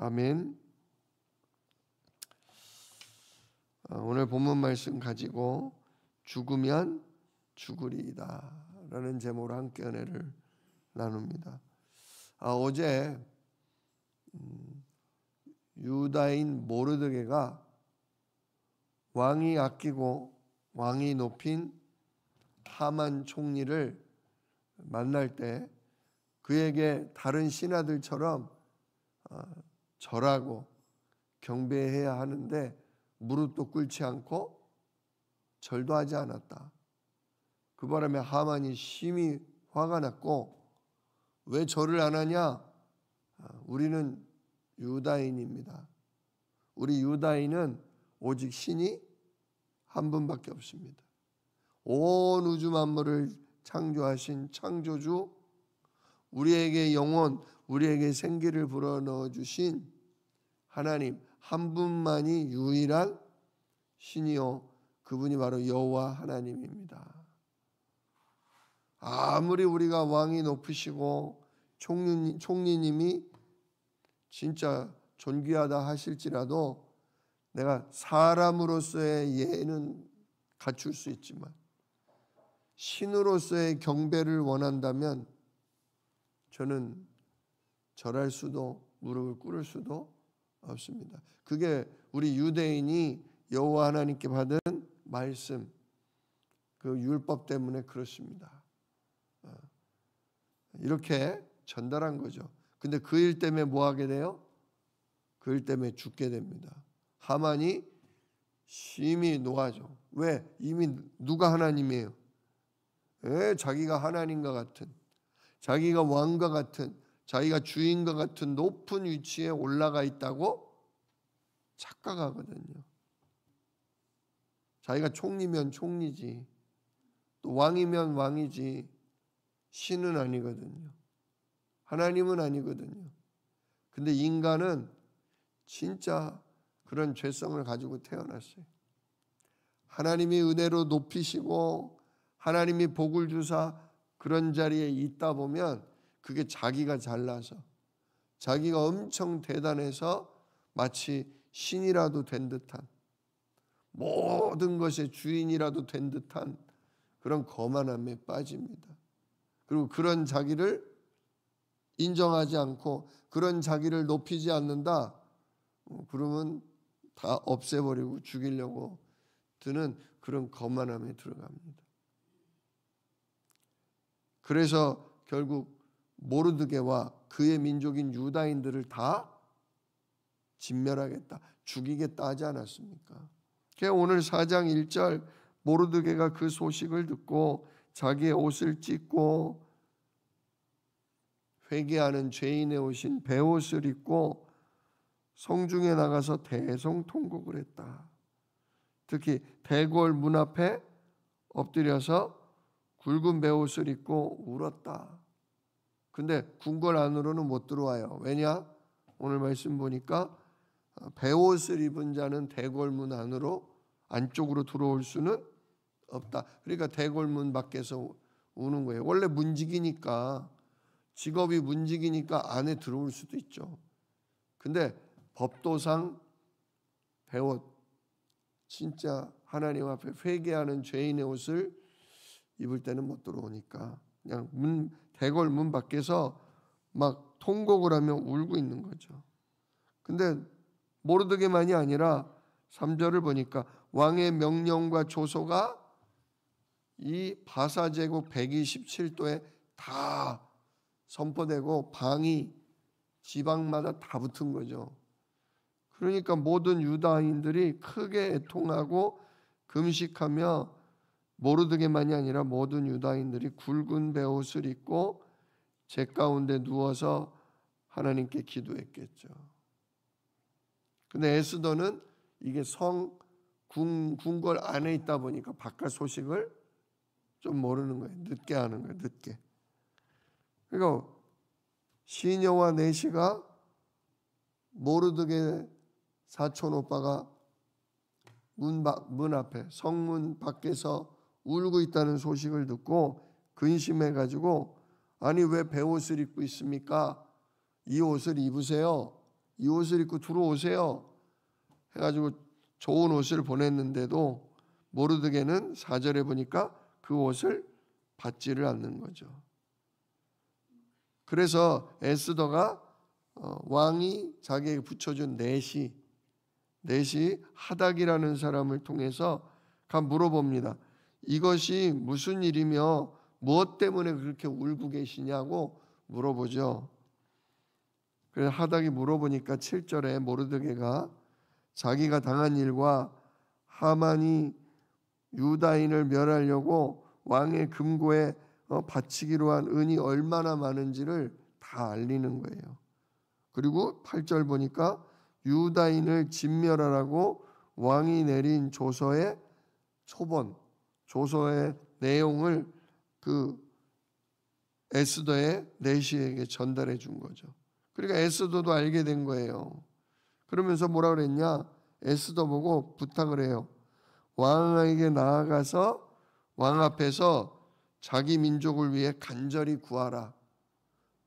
아멘. 오늘 본문 말씀 가지고 죽으면 죽으리이다 라는 제목으로 함께 은혜를 나눕니다. 어제 유다인 모르드게가 왕이 아끼고 왕이 높인 하만 총리를 만날 때 그에게 다른 신하들처럼 절하고 경배해야 하는데 무릎도 꿇지 않고 절도 하지 않았다. 그 바람에 하만이 심히 화가 났고, 왜 절을 안 하냐? 우리는 유다인입니다. 우리 유다인은 오직 신이 한 분밖에 없습니다. 온 우주 만물을 창조하신 창조주, 우리에게 영혼, 우리에게 생기를 불어넣어 주신 하나님 한 분만이 유일한 신이요, 그분이 바로 여호와 하나님입니다. 아무리 우리가 왕이 높으시고 총리님이 진짜 존귀하다 하실지라도 내가 사람으로서의 예는 갖출 수 있지만 신으로서의 경배를 원한다면 저는 절할 수도 무릎을 꿇을 수도 없습니다. 그게 우리 유대인이 여호와 하나님께 받은 말씀, 그 율법 때문에 그렇습니다. 이렇게 전달한 거죠. 근데 그 일 때문에 뭐 하게 돼요? 그 일 때문에 죽게 됩니다. 하만이 심히 노하죠. 왜? 이미 누가 하나님이에요? 자기가 하나님과 같은, 자기가 왕과 같은, 자기가 주인과 같은 높은 위치에 올라가 있다고 착각하거든요. 자기가 총리면 총리지, 또 왕이면 왕이지, 신은 아니거든요. 하나님은 아니거든요. 근데 인간은 진짜 그런 죄성을 가지고 태어났어요. 하나님이 은혜로 높이시고 하나님이 복을 주사 그런 자리에 있다 보면 그게 자기가 잘나서, 자기가 엄청 대단해서 마치 신이라도 된 듯한, 모든 것의 주인이라도 된 듯한 그런 거만함에 빠집니다. 그리고 그런 자기를 인정하지 않고 그런 자기를 높이지 않는다, 그러면 다 없애버리고 죽이려고 드는 그런 거만함에 들어갑니다. 그래서 결국 모르드게와 그의 민족인 유다인들을 다 진멸하겠다, 죽이겠다 하지 않았습니까? 오늘 4장 1절, 모르드게가 그 소식을 듣고 자기의 옷을 찢고 회개하는 죄인의 옷인 베옷을 입고 성중에 나가서 대성통곡을 했다. 특히 대궐 문 앞에 엎드려서 굵은 베옷을 입고 울었다. 근데 궁궐 안으로는 못 들어와요. 왜냐? 오늘 말씀 보니까 베옷을 입은 자는 대궐 문 안쪽으로 들어올 수는 없다. 그러니까 대궐 문 밖에서 우는 거예요. 원래 문직이니까, 직업이 문직이니까 안에 들어올 수도 있죠. 근데 법도상 베옷, 진짜 하나님 앞에 회개하는 죄인의 옷을 입을 때는 못 들어오니까 그냥 대궐 문 밖에서 막 통곡을 하며 울고 있는 거죠. 근데 모르드게만이 아니라 3절을 보니까 왕의 명령과 조서가 이 바사 제국 127도에 다 선포되고 방이 지방마다 다 붙은 거죠. 그러니까 모든 유다인들이 크게 애통하고 금식하며, 모르드게만이 아니라 모든 유다인들이 굵은 베옷을 입고 제 가운데 누워서 하나님께 기도했겠죠. 근데 에스더는 이게 궁궐 안에 있다 보니까 바깥 소식을 좀 모르는 거예요. 늦게 하는 거예요. 늦게. 그러니까 시녀와 내시가 모르드게 사촌 오빠가 문 앞에, 성문 밖에서 울고 있다는 소식을 듣고 근심해가지고, 아니 왜 베옷을 입고 있습니까? 이 옷을 입으세요. 이 옷을 입고 들어오세요 해가지고 좋은 옷을 보냈는데도 모르드게는 4절에 보니까 그 옷을 받지를 않는 거죠. 그래서 에스더가 왕이 자기에게 붙여준 내시 하닥이라는 사람을 통해서 물어봅니다. 이것이 무슨 일이며 무엇 때문에 그렇게 울고 계시냐고 물어보죠. 그래서 하닥이 물어보니까 7절에 모르드게가 자기가 당한 일과 하만이 유다인을 멸하려고 왕의 금고에 바치기로 한 은이 얼마나 많은지를 다 알리는 거예요. 그리고 8절 보니까 유다인을 진멸하라고 왕이 내린 조서의 초본, 조서의 내용을 그 에스더의 내시에게 전달해 준 거죠. 그러니까 에스더도 알게 된 거예요. 그러면서 뭐라 그랬냐? 에스더 보고 부탁을 해요. 왕에게 나아가서 왕 앞에서 자기 민족을 위해 간절히 구하라.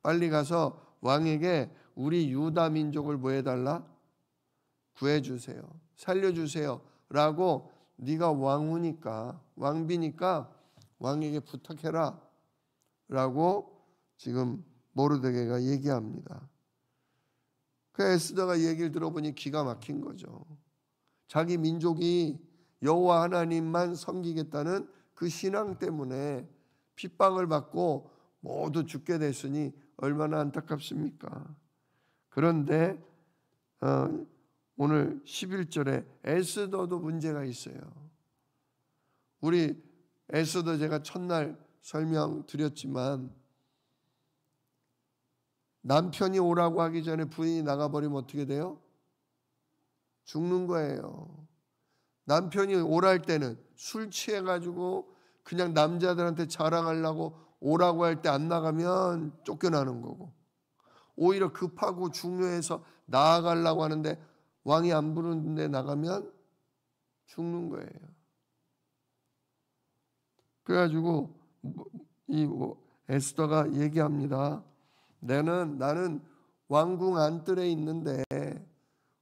빨리 가서 왕에게 우리 유다 민족을 뭐 해달라? 구해주세요. 살려주세요. 라고 네가 왕비니까 왕에게 부탁해라. 라고 지금 모르드게가 얘기합니다. 그 에스더가 얘기를 들어보니 기가 막힌 거죠. 자기 민족이 여호와 하나님만 섬기겠다는 그 신앙 때문에 핍박을 받고 모두 죽게 됐으니 얼마나 안타깝습니까? 그런데 오늘 11절에 에스더도 문제가 있어요. 우리 에스더 제가 첫날 설명드렸지만 남편이 오라고 하기 전에 부인이 나가버리면 어떻게 돼요? 죽는 거예요. 남편이 오랄 때는 술 취해가지고 그냥 남자들한테 자랑하려고 오라고 할 때 안 나가면 쫓겨나는 거고, 오히려 급하고 중요해서 나아가려고 하는데 왕이 안 부르는데 나가면 죽는 거예요. 그래가지고 에스더가 얘기합니다. 나는 왕궁 안뜰에 있는데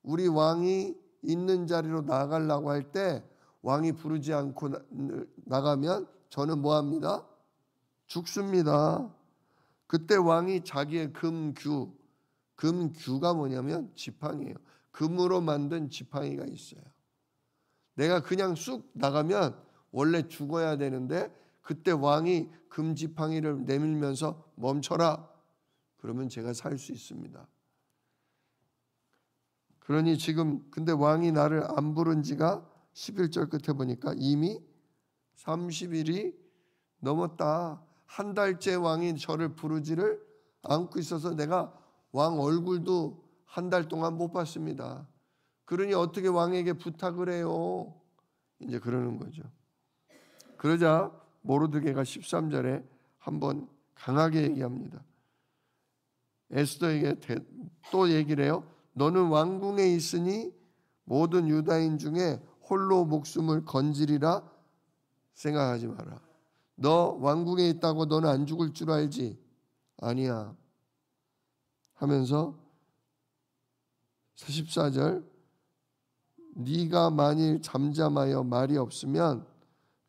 우리 왕이 있는 자리로 나가려고 할 때 왕이 부르지 않고 나가면 저는 뭐합니다? 죽습니다. 그때 왕이 자기의 금규가 뭐냐면 지팡이에요. 금으로 만든 지팡이가 있어요. 내가 그냥 쑥 나가면 원래 죽어야 되는데 그때 왕이 금지팡이를 내밀면서 멈춰라. 그러면 제가 살 수 있습니다. 그러니 지금 근데 왕이 나를 안 부른 지가 11절 끝에 보니까 이미 30일이 넘었다. 한 달째 왕이 저를 부르지를 않고 있어서 내가 왕 얼굴도 한 달 동안 못 봤습니다. 그러니 어떻게 왕에게 부탁을 해요? 이제 그러는 거죠. 그러자 모르드게가 13절에 한번 강하게 얘기합니다. 에스더에게 또 얘기를 해요. 너는 왕궁에 있으니 모든 유다인 중에 홀로 목숨을 건지리라 생각하지 마라. 너 왕궁에 있다고 너는 안 죽을 줄 알지? 아니야. 하면서 14절 네가 만일 잠잠하여 말이 없으면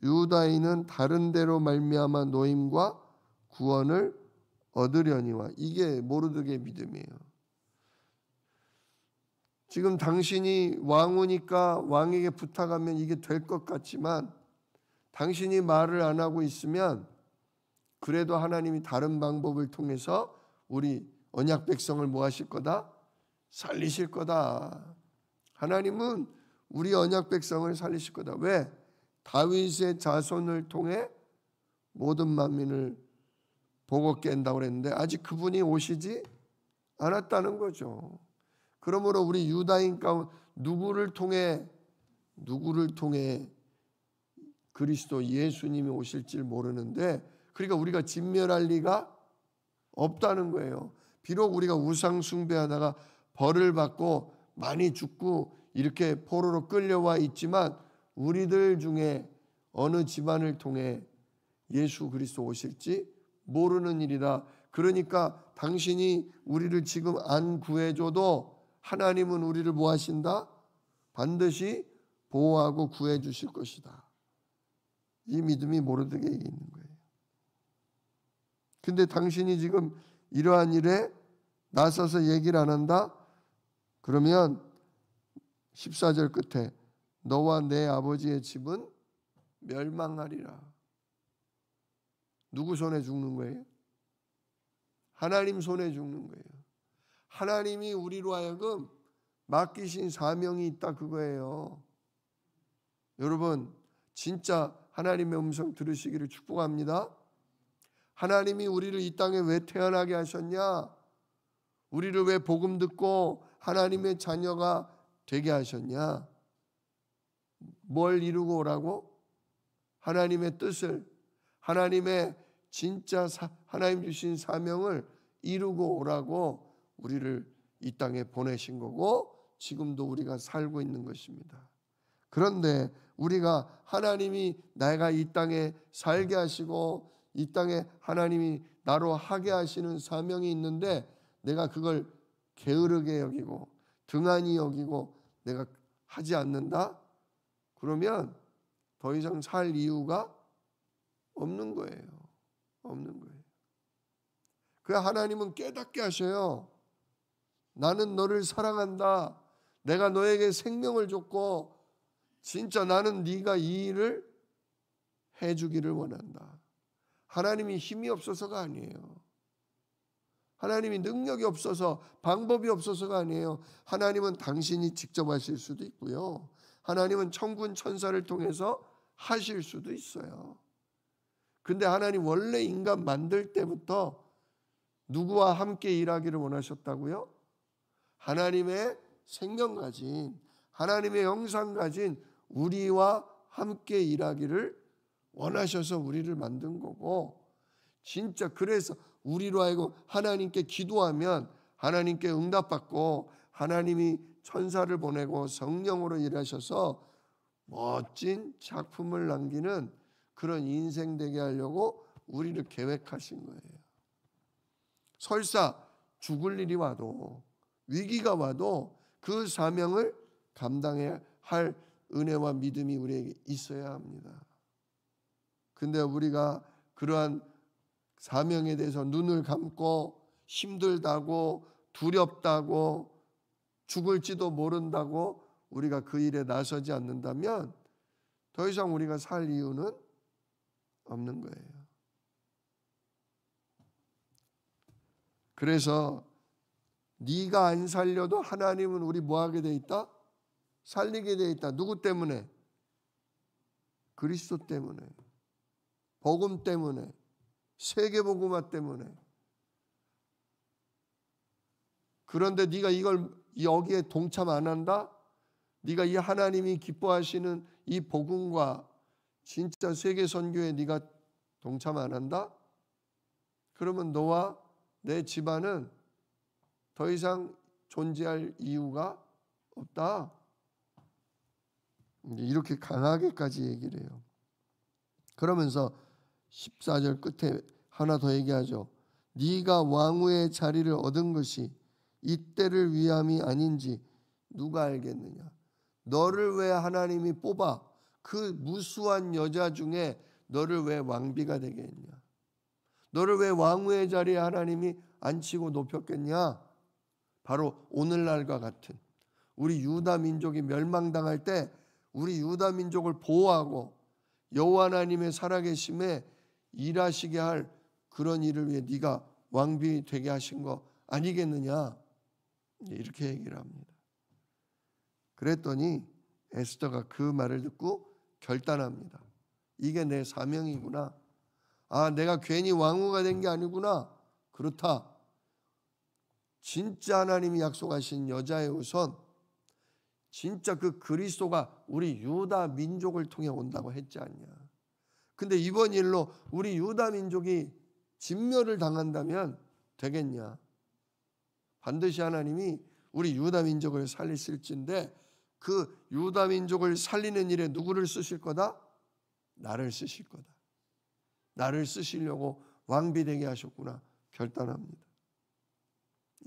유다인은 다른 데로 말미암아 노임과 구원을 얻으려니와. 이게 모르드게의 믿음이에요. 지금 당신이 왕후니까 왕에게 부탁하면 이게 될 것 같지만 당신이 말을 안 하고 있으면 그래도 하나님이 다른 방법을 통해서 우리 언약 백성을 뭐 하실 거다? 살리실 거다. 하나님은 우리 언약 백성을 살리실 거다. 왜? 다윗의 자손을 통해 모든 만민을 보고 깬다고 그랬는데 아직 그분이 오시지 않았다는 거죠. 그러므로 우리 유다인 가운데 누구를 통해 그리스도 예수님이 오실지 모르는데, 그러니까 우리가 진멸할 리가 없다는 거예요. 비록 우리가 우상 숭배하다가 벌을 받고 많이 죽고 이렇게 포로로 끌려와 있지만 우리들 중에 어느 집안을 통해 예수 그리스도 오실지 모르는 일이다. 그러니까 당신이 우리를 지금 안 구해줘도 하나님은 우리를 뭐 하신다? 반드시 보호하고 구해 주실 것이다. 이 믿음이 모르드게에게 있는 거예요. 근데 당신이 지금 이러한 일에 나서서 얘기를 안 한다? 그러면 14절 끝에 너와 내 아버지의 집은 멸망하리라. 누구 손에 죽는 거예요? 하나님 손에 죽는 거예요. 하나님이 우리로 하여금 맡기신 사명이 있다 그거예요. 여러분 진짜 하나님의 음성 들으시기를 축복합니다. 하나님이 우리를 이 땅에 왜 태어나게 하셨냐? 우리를 왜 복음 듣고 하나님의 자녀가 되게 하셨냐? 뭘 이루고 오라고? 하나님의 뜻을, 하나님의 진짜 하나님 주신 사명을 이루고 오라고 우리를 이 땅에 보내신 거고 지금도 우리가 살고 있는 것입니다. 그런데 우리가 하나님이 내가 이 땅에 살게 하시고 이 땅에 하나님이 나로 하게 하시는 사명이 있는데 내가 그걸 게으르게 여기고 등한히 여기고 내가 하지 않는다? 그러면 더 이상 살 이유가 없는 거예요. 없는 거예요. 그 하나님은 깨닫게 하셔요. 나는 너를 사랑한다. 내가 너에게 생명을 줬고 진짜 나는 네가 이 일을 해주기를 원한다. 하나님이 힘이 없어서가 아니에요. 하나님이 능력이 없어서 방법이 없어서가 아니에요. 하나님은 당신이 직접 하실 수도 있고요. 하나님은 천군 천사를 통해서 하실 수도 있어요. 근데 하나님 원래 인간 만들 때부터 누구와 함께 일하기를 원하셨다고요? 하나님의 생명 가진, 하나님의 형상 가진 우리와 함께 일하기를 원하셔서 우리를 만든 거고, 진짜 그래서 우리로 하여금 하나님께 기도하면 하나님께 응답받고 하나님이 천사를 보내고 성령으로 일하셔서 멋진 작품을 남기는 그런 인생 되게 하려고 우리를 계획하신 거예요. 설사 죽을 일이 와도 위기가 와도 그 사명을 감당해야 할 은혜와 믿음이 우리에게 있어야 합니다. 근데 우리가 그러한 사명에 대해서 눈을 감고 힘들다고 두렵다고 죽을지도 모른다고 우리가 그 일에 나서지 않는다면 더 이상 우리가 살 이유는 없는 거예요. 그래서 네가 안 살려도 하나님은 우리 뭐하게 돼 있다? 살리게 돼 있다. 누구 때문에? 그리스도 때문에, 복음 때문에, 세계복음화 때문에. 그런데 네가 이걸 여기에 동참 안 한다? 네가 이 하나님이 기뻐하시는 이 복음과 진짜 세계 선교에 네가 동참 안 한다? 그러면 너와 내 집안은 더 이상 존재할 이유가 없다. 이렇게 강하게까지 얘기를 해요. 그러면서 14절 끝에 하나 더 얘기하죠. 네가 왕후의 자리를 얻은 것이 이때를 위함이 아닌지 누가 알겠느냐. 너를 왜 하나님이 뽑아 그 무수한 여자 중에 너를 왜 왕비가 되게 했냐. 너를 왜 왕후의 자리에 하나님이 앉히고 높였겠냐. 바로 오늘날과 같은 우리 유다 민족이 멸망당할 때 우리 유다 민족을 보호하고 여호와 하나님의 살아계심에 일하시게 할 그런 일을 위해 네가 왕비 되게 하신 거 아니겠느냐. 이렇게 얘기를 합니다. 그랬더니 에스더가 그 말을 듣고 결단합니다. 이게 내 사명이구나. 아, 내가 괜히 왕후가 된 게 아니구나. 그렇다. 진짜 하나님이 약속하신 여자의 우선, 진짜 그 그리스도가 우리 유다 민족을 통해 온다고 했지 않냐. 근데 이번 일로 우리 유다 민족이 진멸을 당한다면 되겠냐. 반드시 하나님이 우리 유다 민족을 살리실진데 그 유다 민족을 살리는 일에 누구를 쓰실 거다? 나를 쓰실 거다. 나를 쓰시려고 왕비 되게 하셨구나 결단합니다.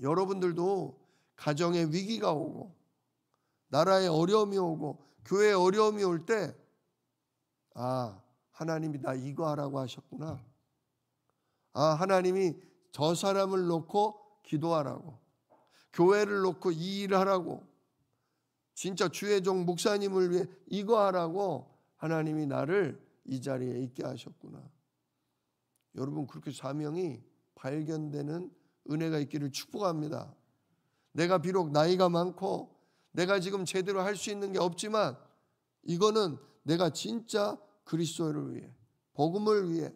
여러분들도 가정에 위기가 오고 나라에 어려움이 오고 교회에 어려움이 올 때 하나님이 나 이거 하라고 하셨구나. 하나님이 저 사람을 놓고 기도하라고, 교회를 놓고 이 일을 하라고, 진짜 주의 종 목사님을 위해 이거 하라고 하나님이 나를 이 자리에 있게 하셨구나. 여러분, 그렇게 사명이 발견되는 은혜가 있기를 축복합니다. 내가 비록 나이가 많고 내가 지금 제대로 할 수 있는 게 없지만 이거는 내가 진짜 그리스도를 위해, 복음을 위해,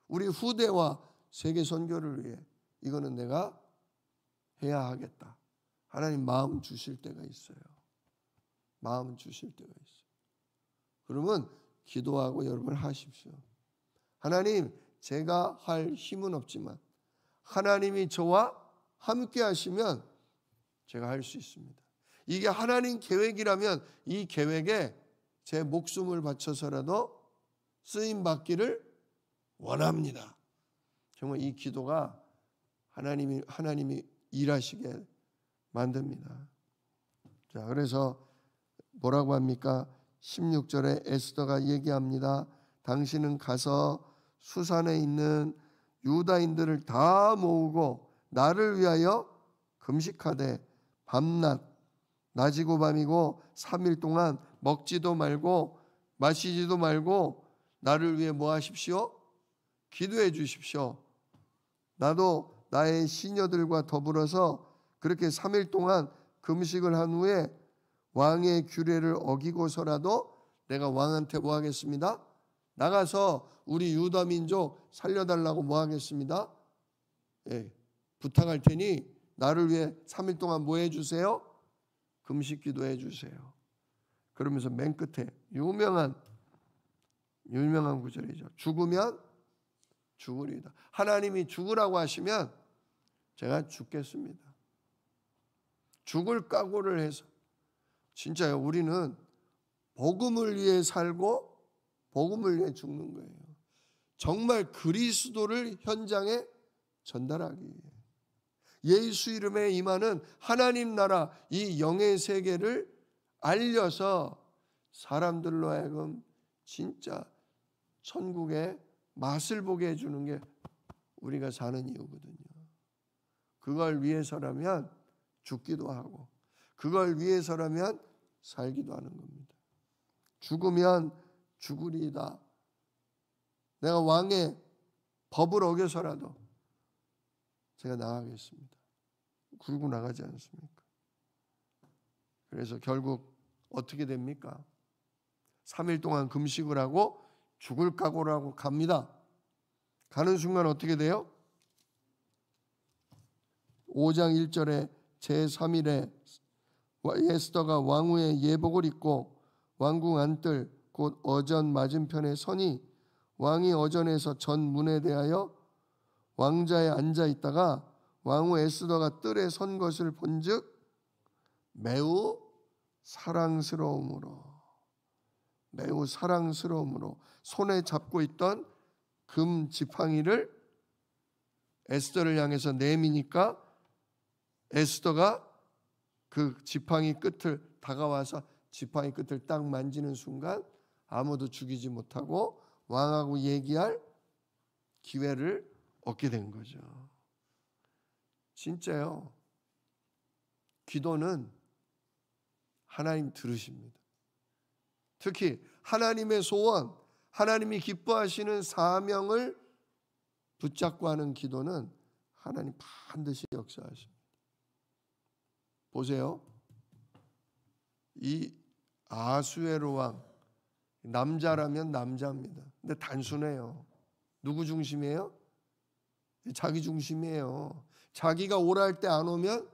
우리 후대와 세계 선교를 위해 이거는 내가 해야 하겠다. 하나님 마음 주실 때가 있어요. 마음 주실 때가 있어요. 그러면 기도하고 여러분 하십시오. 하나님, 제가 할 힘은 없지만 하나님이 저와 함께 하시면 제가 할 수 있습니다. 이게 하나님 계획이라면 이 계획에 제 목숨을 바쳐서라도 쓰임 받기를 원합니다. 정말 이 기도가 하나님이 일하시게 만듭니다. 자, 그래서 뭐라고 합니까? 16절에 에스더가 얘기합니다. 당신은 가서 수산에 있는 유다인들을 다 모으고 나를 위하여 금식하되 밤낮 낮이고 밤이고 3일 동안 먹지도 말고 마시지도 말고 나를 위해 뭐 하십시오? 기도해 주십시오. 나도 나의 시녀들과 더불어서 그렇게 3일 동안 금식을 한 후에 왕의 규례를 어기고서라도 내가 왕한테 뭐 하겠습니다? 나가서 우리 유다 민족 살려달라고 뭐 하겠습니다? 부탁할 테니 나를 위해 3일 동안 뭐 해주세요? 금식 기도해 주세요. 그러면서 맨 끝에 유명한 구절이죠. 죽으면 죽으리이다. 하나님이 죽으라고 하시면 제가 죽겠습니다. 죽을 각오를 해서, 진짜요, 우리는 복음을 위해 살고 복음을 위해 죽는 거예요. 정말 그리스도를 현장에 전달하기 위해 예수 이름에 임하는 하나님 나라, 이 영의 세계를 알려서 사람들로 하여금 진짜 천국의 맛을 보게 해주는 게 우리가 사는 이유거든요. 그걸 위해서라면 죽기도 하고 그걸 위해서라면 살기도 하는 겁니다. 죽으면 죽으리이다. 내가 왕의 법을 어겨서라도 제가 나가겠습니다. 굴고 나가지 않습니까? 그래서 결국 어떻게 됩니까? 3일 동안 금식을 하고 죽을 각오를 하고 갑니다. 가는 순간 어떻게 돼요? 5장 1절에 제3일에 에스더가 왕후의 예복을 입고 왕궁 안뜰 곧 어전 맞은편에 서니 왕이 어전에서 전 문에 대하여 왕자에 앉아 있다가 왕후 에스더가 뜰에 선 것을 본즉 매우 사랑스러움으로 손에 잡고 있던 금 지팡이를 에스더를 향해서 내미니까 에스더가 그 지팡이 끝을 다가와서 지팡이 끝을 딱 만지는 순간 아무도 죽이지 못하고 왕하고 얘기할 기회를 얻게 된 거죠. 진짜요. 기도는 하나님 들으십니다. 특히 하나님의 소원, 하나님이 기뻐하시는 사명을 붙잡고 하는 기도는 하나님 반드시 역사하십니다. 보세요. 이 아수에로 왕, 남자라면 남자입니다. 근데 단순해요. 누구 중심이에요? 자기 중심이에요. 자기가 오라 할 때 안 오면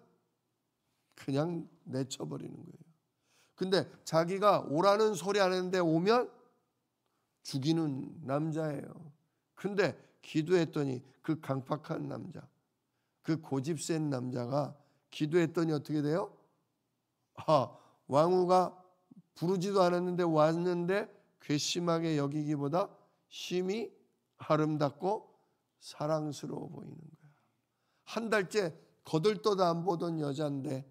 그냥 내쳐버리는 거예요. 근데 자기가 오라는 소리 안 했는데 오면 죽이는 남자예요. 근데 기도했더니 그 강팍한 남자, 그 고집 센 남자가 기도했더니 어떻게 돼요? 왕후가 부르지도 않았는데 왔는데 괘씸하게 여기기보다 심히 아름답고 사랑스러워 보이는 거야. 한 달째 거들떠도 안 보던 여자인데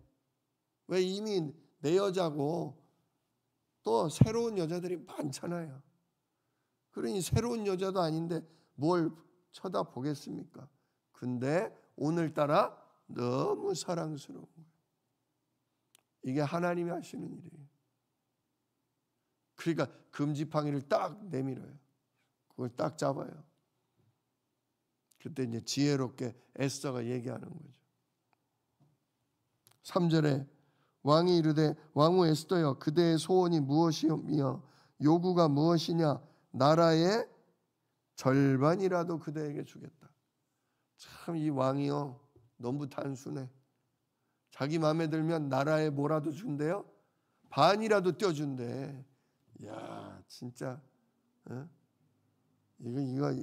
왜 이미 내 여자고 또 새로운 여자들이 많잖아요. 그러니 새로운 여자도 아닌데 뭘 쳐다보겠습니까? 근데 오늘따라 너무 사랑스러운 거예요. 이게 하나님이 하시는 일이에요. 그러니까 금지팡이를 딱 내밀어요. 그걸 딱 잡아요. 그때 이제 지혜롭게 에스더가 얘기하는 거죠. 3절에 왕이 이르되 왕후 에스더여 그대의 소원이 무엇이며 요구가 무엇이냐 나라의 절반이라도 그대에게 주겠다. 참 이 왕이요 너무 단순해. 자기 마음에 들면 나라에 뭐라도 준대요. 반이라도 떼어준대. 야 진짜 이거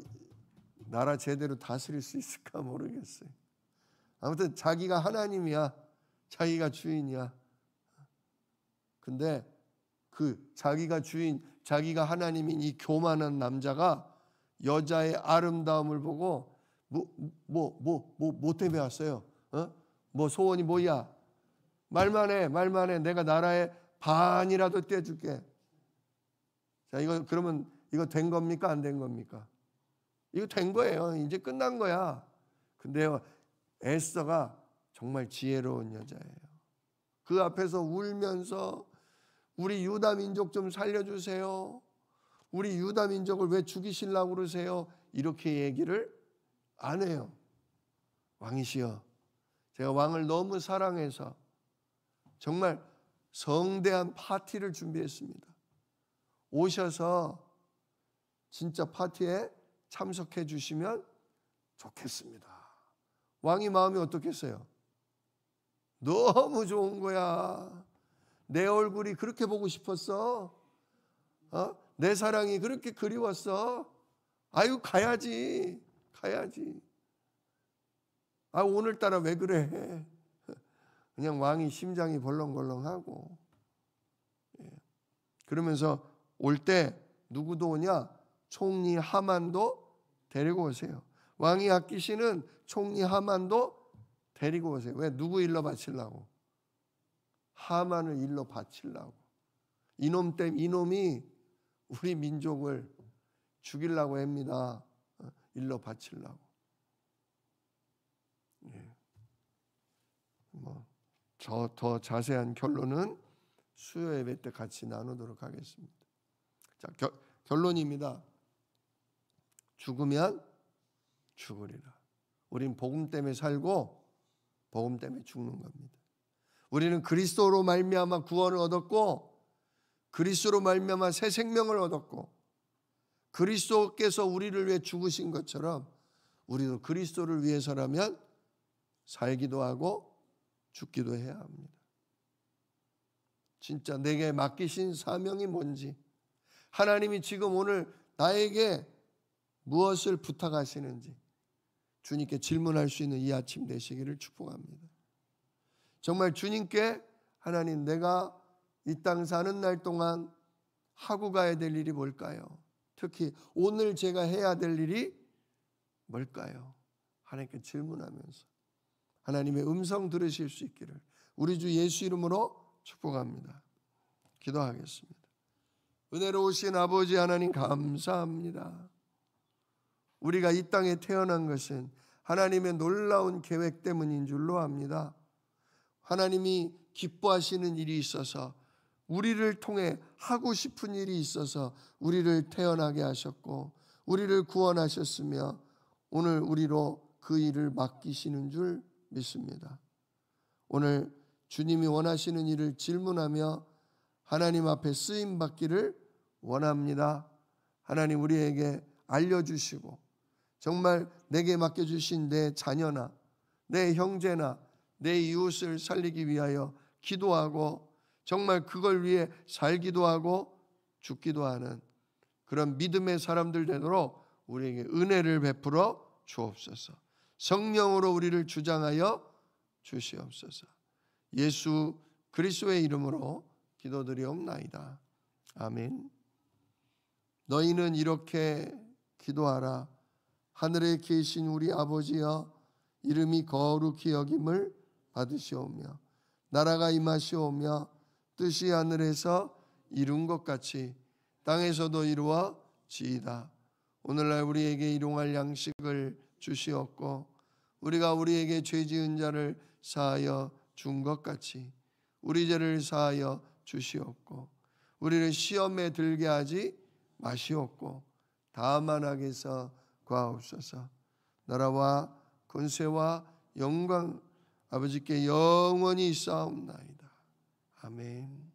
나라 제대로 다스릴 수 있을까 모르겠어요. 아무튼 자기가 하나님이야. 자기가 주인이야. 근데 그 자기가 주인, 자기가 하나님인 이 교만한 남자가 여자의 아름다움을 보고 뭐 때문에 왔어요? 뭐 소원이 뭐야? 말만 해. 내가 나라의 반이라도 떼줄게. 자, 이거 그러면 이거 된 겁니까? 안 된 겁니까? 이거 된 거예요. 이제 끝난 거야. 근데요, 에스더가 정말 지혜로운 여자예요. 그 앞에서 울면서 우리 유다 민족 좀 살려주세요. 우리 유다 민족을 왜 죽이시려고 그러세요? 이렇게 얘기를 안 해요. 왕이시여, 제가 왕을 너무 사랑해서 정말 성대한 파티를 준비했습니다. 오셔서 진짜 파티에 참석해 주시면 좋겠습니다. 왕이 마음이 어떻겠어요? 너무 좋은 거야. 내 얼굴이 그렇게 보고 싶었어. 내 사랑이 그렇게 그리웠어. 아유 가야지. 오늘따라 왜 그래? 그냥 왕이 심장이 벌렁벌렁하고. 그러면서 올 때 누구도 오냐? 총리 하만도 데리고 오세요. 왕이 아끼시는 총리 하만도 데리고 오세요. 왜? 누구 일러 바치려고? 하만을 일러 바치려고. 이놈이 우리 민족을 죽이려고 합니다. 일러 바치려고. 더 자세한 결론은 수요 예배 때 같이 나누도록 하겠습니다. 자, 결론입니다. 죽으면 죽으리라. 우린 복음 때문에 살고 복음 때문에 죽는 겁니다. 우리는 그리스도로 말미암아 구원을 얻었고 그리스도로 말미암아 새 생명을 얻었고 그리스도께서 우리를 위해 죽으신 것처럼 우리도 그리스도를 위해서라면 살기도 하고 죽기도 해야 합니다. 진짜 내게 맡기신 사명이 뭔지, 하나님이 지금 오늘 나에게 무엇을 부탁하시는지 주님께 질문할 수 있는 이 아침 되시기를 축복합니다. 정말 주님께 하나님, 내가 이 땅 사는 날 동안 하고 가야 될 일이 뭘까요? 특히 오늘 제가 해야 될 일이 뭘까요? 하나님께 질문하면서 하나님의 음성 들으실 수 있기를 우리 주 예수 이름으로 축복합니다. 기도하겠습니다. 은혜로우신 아버지 하나님 감사합니다. 우리가 이 땅에 태어난 것은 하나님의 놀라운 계획 때문인 줄로 압니다. 하나님이 기뻐하시는 일이 있어서 우리를 통해 하고 싶은 일이 있어서 우리를 태어나게 하셨고 우리를 구원하셨으며 오늘 우리로 그 일을 맡기시는 줄 믿습니다. 오늘 주님이 원하시는 일을 질문하며 하나님 앞에 쓰임받기를 원합니다. 하나님 우리에게 알려주시고 정말 내게 맡겨주신 내 자녀나 내 형제나 내 이웃을 살리기 위하여 기도하고 정말 그걸 위해 살기도 하고 죽기도 하는 그런 믿음의 사람들 되도록 우리에게 은혜를 베풀어 주옵소서. 성령으로 우리를 주장하여 주시옵소서. 예수 그리스도의 이름으로 기도드리옵나이다. 아멘. 너희는 이렇게 기도하라. 하늘에 계신 우리 아버지여, 이름이 거룩히 여김을 받으시오며 나라가 임하시오며 뜻이 하늘에서 이룬 것 같이 땅에서도 이루어지이다. 오늘날 우리에게 일용할 양식을 주시옵고 우리가 우리에게 죄 지은 자를 사하여 준 것 같이 우리 죄를 사하여 주시옵고 우리를 시험에 들게 하지 마시옵고 다만 악에서 구하옵소서. 나라와 권세와 영광 아버지께 영원히 있사옵나이다. 아멘.